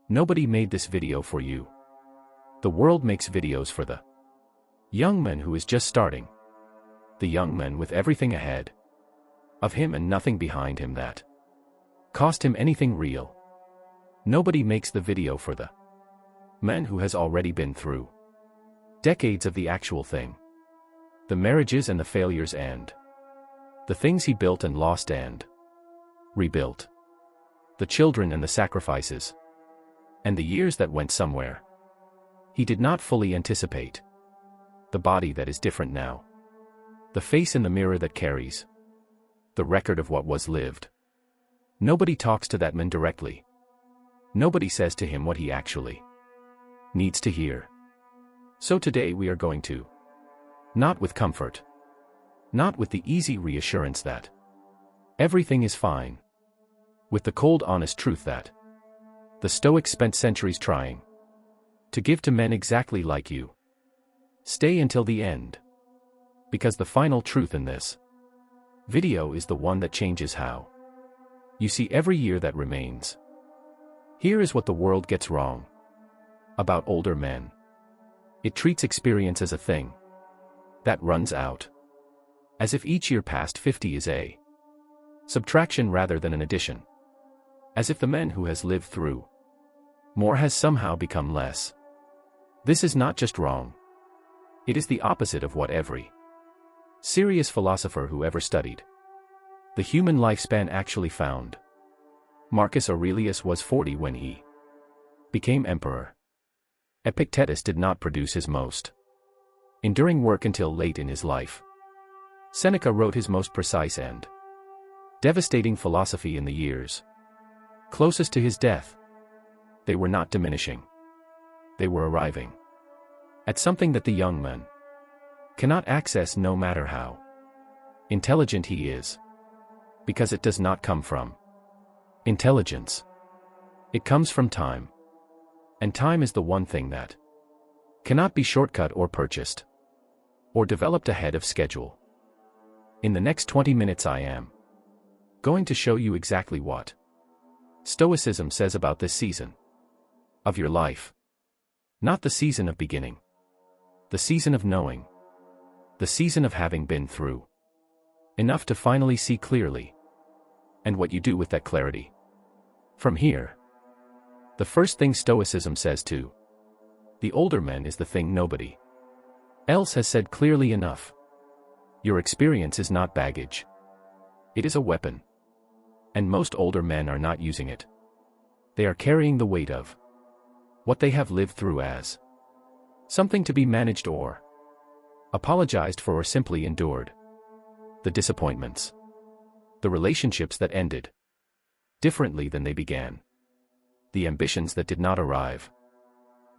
Nobody made this video for you. The world makes videos for the young man who is just starting. The young man with everything ahead of him and nothing behind him that cost him anything real. Nobody makes the video for the man who has already been through decades of the actual thing. The marriages and the failures and the things he built and lost and rebuilt. The children and the sacrifices. And the years that went somewhere he did not fully anticipate. The body that is different now. The face in the mirror that carries the record of what was lived. Nobody talks to that man directly. Nobody says to him what he actually needs to hear. So today we are going to, not with comfort, not with the easy reassurance that everything is fine, with the cold honest truth that the Stoics spent centuries trying to give to men exactly like you. Stay until the end. Because the final truth in this video is the one that changes how you see every year that remains. Here is what the world gets wrong about older men. It treats experience as a thing that runs out, as if each year past 50 is a subtraction rather than an addition, as if the man who has lived through more has somehow become less. This is not just wrong. It is the opposite of what every serious philosopher who ever studied the human lifespan actually found. Marcus Aurelius was 40 when he became emperor. Epictetus did not produce his most enduring work until late in his life. Seneca wrote his most precise and devastating philosophy in the years closest to his death. They were not diminishing. They were arriving at something that the young man cannot access no matter how intelligent he is. Because it does not come from intelligence. It comes from time. And time is the one thing that cannot be shortcut or purchased or developed ahead of schedule. In the next 20 minutes I am going to show you exactly what Stoicism says about this season of your life. Not the season of beginning. The season of knowing. The season of having been through enough to finally see clearly. And what you do with that clarity. From here. The first thing Stoicism says to the older men is the thing nobody else has said clearly enough. Your experience is not baggage. It is a weapon. And most older men are not using it. They are carrying the weight of what they have lived through as something to be managed or apologized for or simply endured. The disappointments. The relationships that ended differently than they began. The ambitions that did not arrive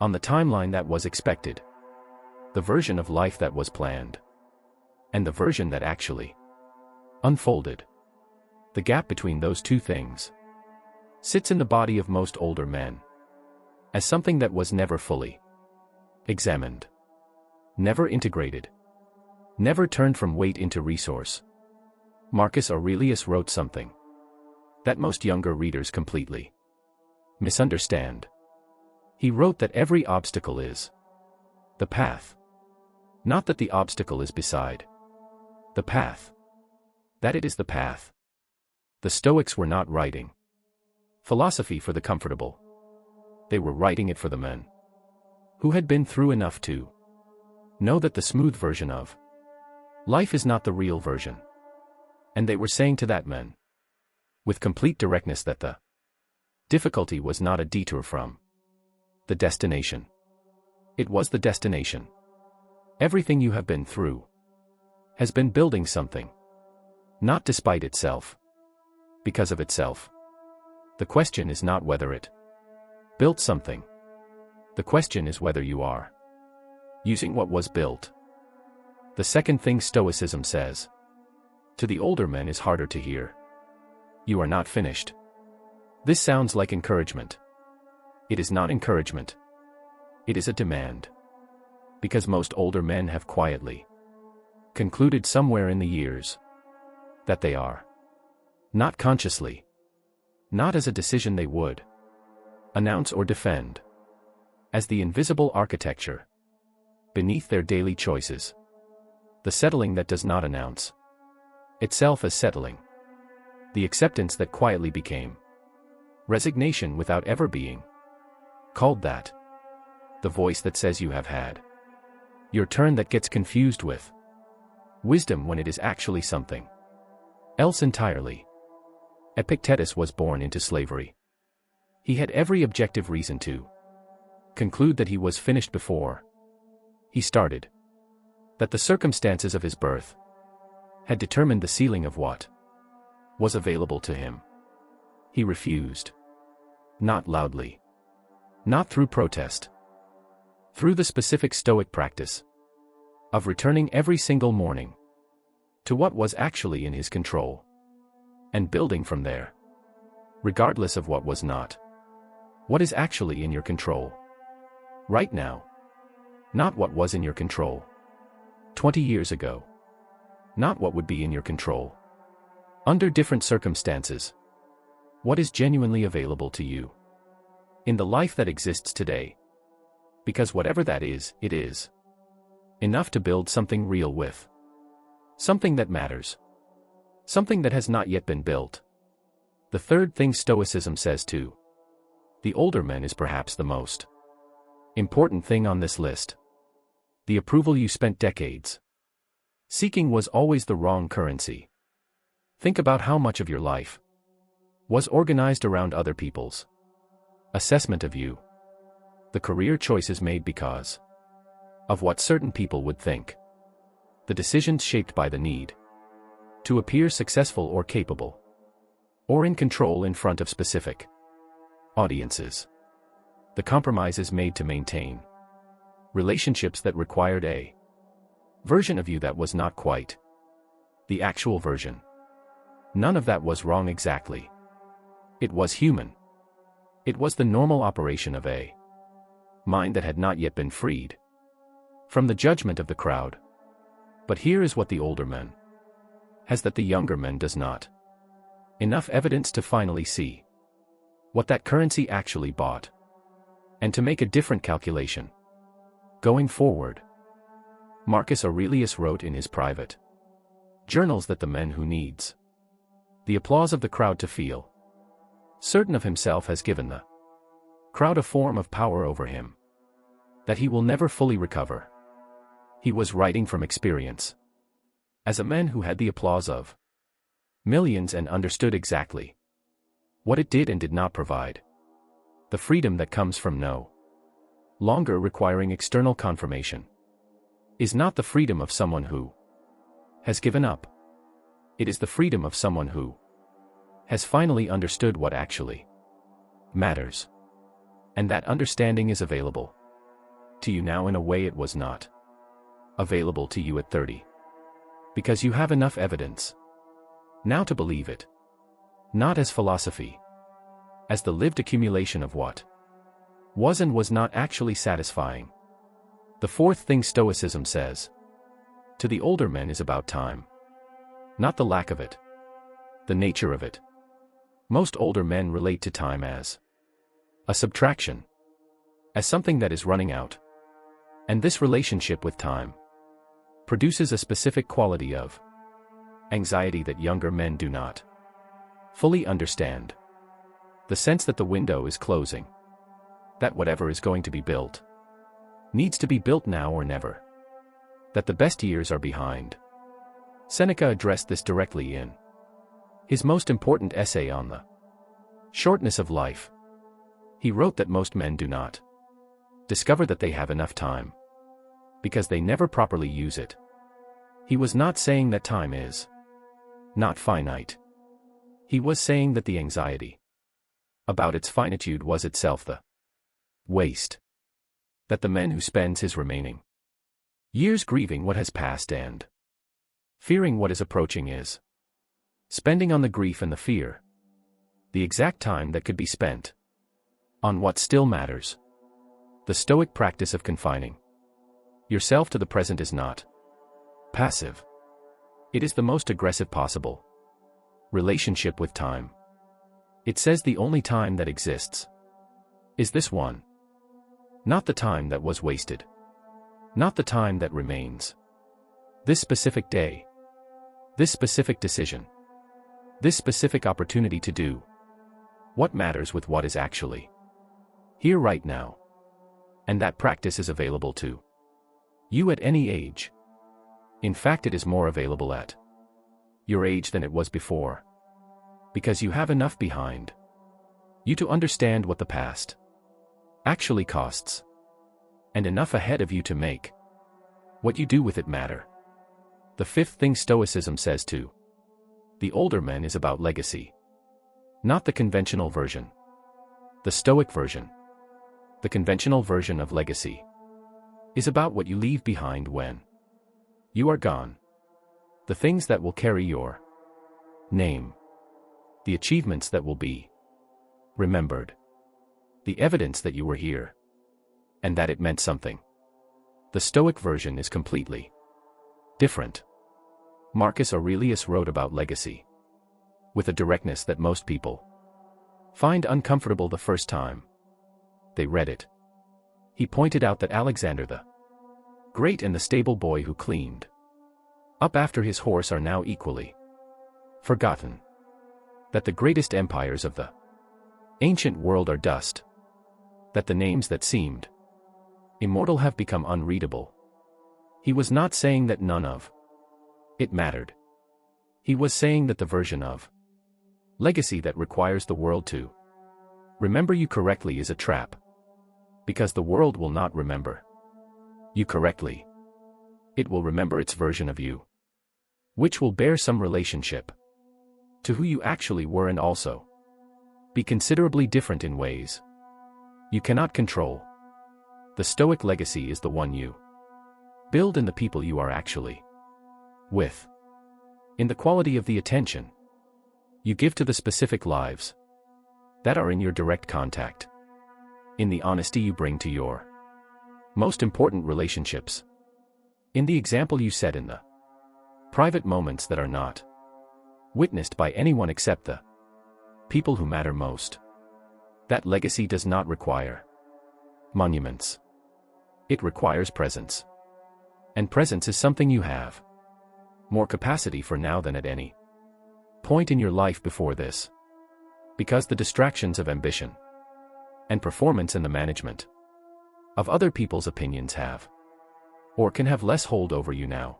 on the timeline that was expected. The version of life that was planned. And the version that actually unfolded. The gap between those two things sits in the body of most older men as something that was never fully examined, never integrated, never turned from weight into resource. Marcus Aurelius wrote something that most younger readers completely misunderstand. He wrote that every obstacle is the path. Not that the obstacle is beside the path. That it is the path. The Stoics were not writing philosophy for the comfortable. They were writing it for the men who had been through enough to know that the smooth version of life is not the real version. And they were saying to that man with complete directness that the difficulty was not a detour from the destination. It was the destination. Everything you have been through has been building something. Not despite itself. Because of itself. The question is not whether it built something. The question is whether you are using what was built. The second thing Stoicism says to the older men is harder to hear. You are not finished. This sounds like encouragement. It is not encouragement. It is a demand. Because most older men have quietly concluded somewhere in the years that they are not consciously, not as a decision they would announce or defend, as the invisible architecture, beneath their daily choices. The settling that does not announce itself as settling. The acceptance that quietly became resignation without ever being called that. The voice that says you have had your turn that gets confused with wisdom when it is actually something else entirely. Epictetus was born into slavery. He had every objective reason to conclude that he was finished before he started, that the circumstances of his birth had determined the ceiling of what was available to him. He refused. Not loudly. Not through protest. Through the specific Stoic practice of returning every single morning to what was actually in his control, and building from there, regardless of what was not. What is actually in your control right now, not what was in your control 20 years ago, not what would be in your control under different circumstances. What is genuinely available to you in the life that exists today? Because whatever that is, it is enough to build something real with. Something that matters. Something that has not yet been built. The third thing Stoicism says to the older men is perhaps the most important thing on this list. The approval you spent decades seeking was always the wrong currency. Think about how much of your life was organized around other people's assessment of you. The career choices made because of what certain people would think. The decisions shaped by the need to appear successful or capable, or in control in front of specific audiences. The compromises made to maintain relationships that required a version of you that was not quite the actual version. None of that was wrong exactly. It was human. It was the normal operation of a mind that had not yet been freed from the judgment of the crowd. But here is what the older man has that the younger man does not. Enough evidence to finally see what that currency actually bought, and to make a different calculation going forward. Marcus Aurelius wrote in his private journals that the man who needs the applause of the crowd to feel certain of himself has given the crowd a form of power over him that he will never fully recover. He was writing from experience, as a man who had the applause of millions and understood exactly what it did and did not provide. The freedom that comes from no longer requiring external confirmation is not the freedom of someone who has given up. It is the freedom of someone who has finally understood what actually matters. And that understanding is available to you now in a way it was not available to you at 30. Because you have enough evidence now to believe it. Not as philosophy, as the lived accumulation of what was and was not actually satisfying. The fourth thing Stoicism says to the older men is about time. Not the lack of it, the nature of it. Most older men relate to time as a subtraction, as something that is running out. And this relationship with time produces a specific quality of anxiety that younger men do not fully understand. The sense that the window is closing, that whatever is going to be built needs to be built now or never, that the best years are behind. Seneca addressed this directly in his most important essay on the shortness of life. He wrote that most men do not discover that they have enough time because they never properly use it. He was not saying that time is not finite. He was saying that the anxiety about its finitude was itself the waste. That the man who spends his remaining years grieving what has passed and fearing what is approaching is spending on the grief and the fear the exact time that could be spent on what still matters. The Stoic practice of confining yourself to the present is not passive. It is the most aggressive possible relationship with time. It says the only time that exists Is this one? Not the time that was wasted. Not the time that remains. This specific day. This specific decision. This specific opportunity to do what matters with what is actually here right now. And that practice is available to you at any age. In fact, it is more available at your age than it was before. Because you have enough behind you to understand what the past actually costs. And enough ahead of you to make what you do with it matter. The fifth thing Stoicism says to the older men is about legacy. Not the conventional version. The Stoic version. The conventional version of legacy is about what you leave behind when you are gone. The things that will carry your name. The achievements that will be remembered. The evidence that you were here. And that it meant something. The Stoic version is completely different. Marcus Aurelius wrote about legacy with a directness that most people find uncomfortable the first time they read it. He pointed out that Alexander the Great and the stable boy who cleaned up after his horse are now equally forgotten. That the greatest empires of the ancient world are dust. That the names that seemed immortal have become unreadable. He was not saying that none of it mattered. He was saying that the version of legacy that requires the world to remember you correctly is a trap. Because the world will not remember you correctly. It will remember its version of you, which will bear some relationship to who you actually were and also be considerably different in ways you cannot control. The Stoic legacy is the one you build in the people you are actually with, in the quality of the attention you give to the specific lives that are in your direct contact, in the honesty you bring to your most important relationships, in the example you set in the private moments that are not witnessed by anyone except the people who matter most. That legacy does not require monuments. It requires presence. And presence is something you have more capacity for now than at any point in your life before this. Because the distractions of ambition and performance and the management of other people's opinions have or can have less hold over you now.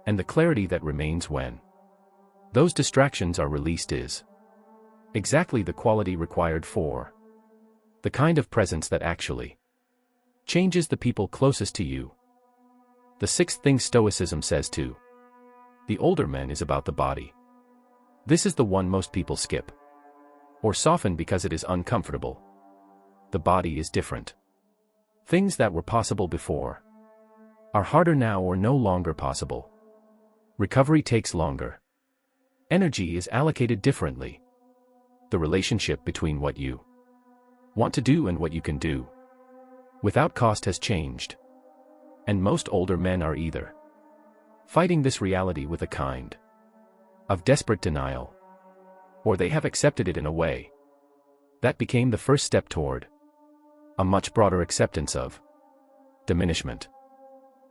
And the clarity that remains when those distractions are released is exactly the quality required for the kind of presence that actually changes the people closest to you. The sixth thing Stoicism says to the older men is about the body. This is the one most people skip or soften because it is uncomfortable. The body is different. Things that were possible before are harder now or no longer possible. Recovery takes longer. Energy is allocated differently. The relationship between what you want to do and what you can do without cost has changed. And most older men are either fighting this reality with a kind of desperate denial, or they have accepted it in a way that became the first step toward a much broader acceptance of diminishment.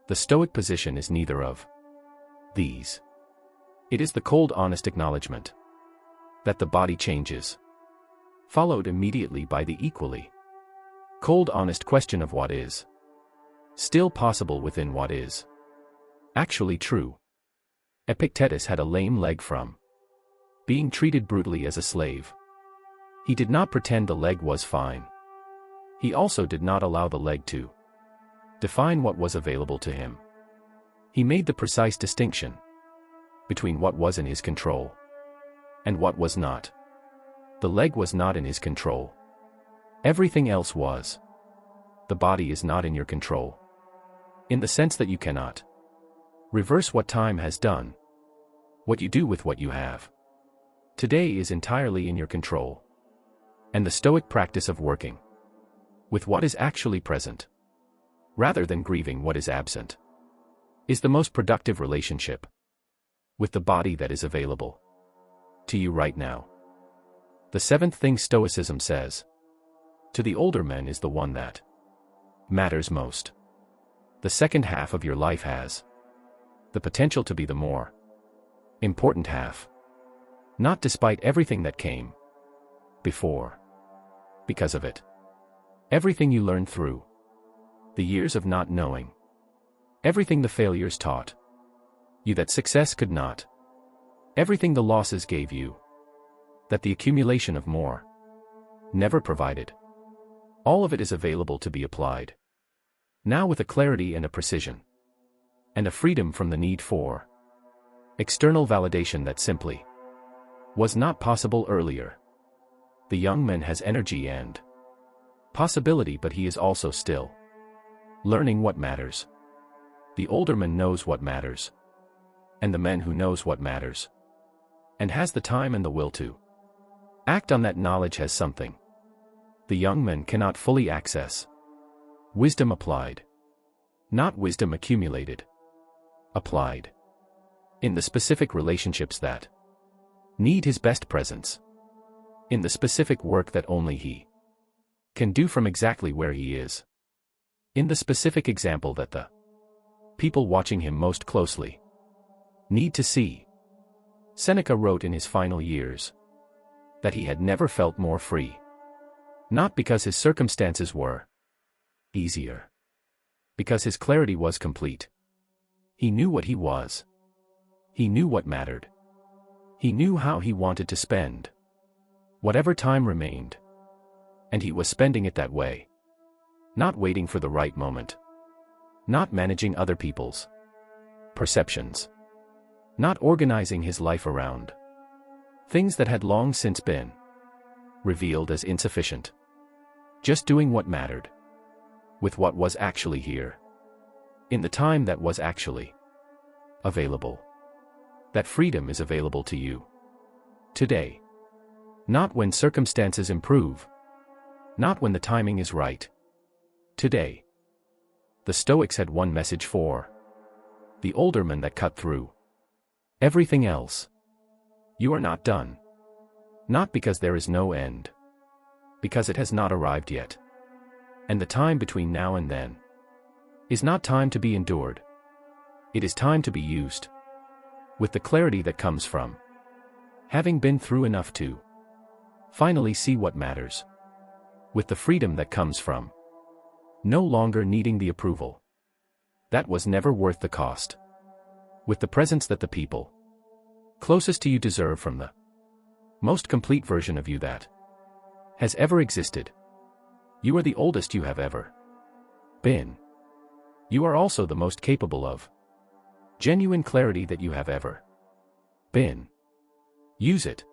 The Stoic position is neither of these. It is the cold, honest acknowledgement that the body changes, followed immediately by the equally cold, honest question of what is still possible within what is actually true. Epictetus had a lame leg from being treated brutally as a slave. He did not pretend the leg was fine. He also did not allow the leg to define what was available to him. He made the precise distinction between what was in his control and what was not. The leg was not in his control. Everything else was. The body is not in your control, in the sense that you cannot reverse what time has done. What you do with what you have today is entirely in your control. And the Stoic practice of working with what is actually present, rather than grieving what is absent, is the most productive relationship with the body that is available to you right now. The seventh thing Stoicism says to the older men is the one that matters most. The second half of your life has the potential to be the more important half. Not despite everything that came before. Because of it. Everything you learned through the years of not knowing. Everything the failures taught you that success could not. Everything the losses gave you that the accumulation of more never provided. All of it is available to be applied now with a clarity and a precision and a freedom from the need for external validation that simply was not possible earlier. The young man has energy and possibility, but he is also still learning what matters. The older man knows what matters. And the man who knows what matters and has the time and the will to act on that knowledge has something the young man cannot fully access. Wisdom applied. Not wisdom accumulated. Applied. In the specific relationships that need his best presence. In the specific work that only he can do from exactly where he is. In the specific example that the people watching him most closely need to see. Seneca wrote in his final years that he had never felt more free. Not because his circumstances were easier. Because his clarity was complete. He knew what he was. He knew what mattered. He knew how he wanted to spend whatever time remained. And he was spending it that way. Not waiting for the right moment. Not managing other people's perceptions. Not organizing his life around things that had long since been revealed as insufficient. Just doing what mattered. With what was actually here. In the time that was actually available. That freedom is available to you today. Not when circumstances improve. Not when the timing is right. Today. The Stoics had one message for the older men that cut through everything else. You are not done. Not because there is no end. Because it has not arrived yet. And the time between now and then is not time to be endured. It is time to be used. With the clarity that comes from having been through enough to finally see what matters. With the freedom that comes from no longer needing the approval that was never worth the cost. With the presence that the people closest to you deserve from the most complete version of you that has ever existed. You are the oldest you have ever been. You are also the most capable of genuine clarity that you have ever been. Use it.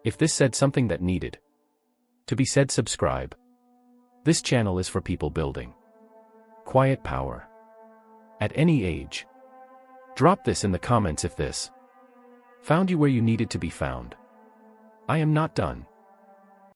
If this said something that needed to be said, subscribe. This channel is for people building quiet power at any age. Drop this in the comments if this found you where you needed to be found. I am not done.